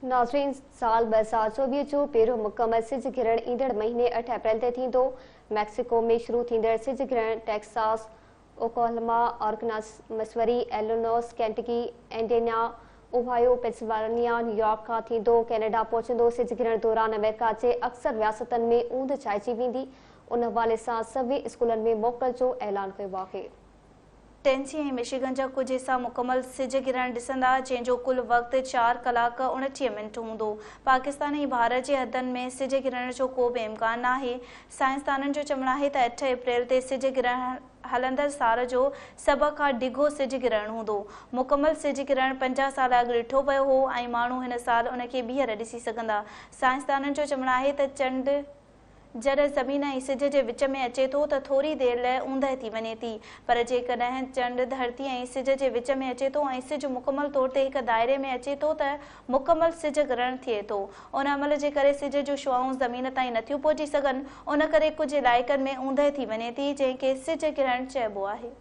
नाज़रीन, साल 2024 जो पहिरियों मुकमल सिज गिरण ईंदड़ महीने 8 अप्रैल ते थींदो। मैक्सिको में शुरू थींदड़ सिज गिरण Texas, Oklahoma, Arkansas, Missouri, Illinois, Kentucky, Indiana, Ohio, Pennsylvania, New York खां थींदो। कैनेडा पहुचंदो। सिज गिरण दौरान अमेरिका जे अक्सर रियासतनि में ऊंध छाइजी वेंदी। उन हवाले सां सभी स्कूलनि में मोकल जो ऐलान कयो आहे। टेनेसी ऐं मिशिगन जा कुछ हिस्सा मुकमल सिज गिरण ॾिसंदा, जंहिंजो कुल वक़्तु 4 कलाक 29 मिनट हूंदो। पाकिस्तान ऐं भारत जे हदनि में सिज गिरण जो को बि इम्कान नाहे। साइंसदाननि जो चवणु आहे त 8 अप्रैल ते सिज गिरण हलंदड़ साल जो सभ खां डिघो सिज गिरण हूंदो। मुकमल सिज गिरण 50 साल अॻु ॾिठो वियो हो ऐं माण्हू हिन साल उन खे ॿीहर ॾिसी सघंदा। साइंसदाननि जो चवणु आहे त चंड जॾहिं ज़मीन ऐं सिज जे विच में अचे थो त थोरी देरि लाइ ऊंदहि थी वञे थी, पर जेकॾहिं चंड धरती ऐं सिज जे विच में अचे थो ऐं सिज मुकमल तौर ते हिक दायरे में अचे थो त मुकमल सिज गिरण थिए थो। उन अमल जे करे सिज जूं शुआऊं ज़मीन ताईं नथियूं पहुची सघनि। उन करे कुझु इलाइक़नि में ऊंदहि थी वञे थी, जंहिंखे सिज गिरण चइबो आहे।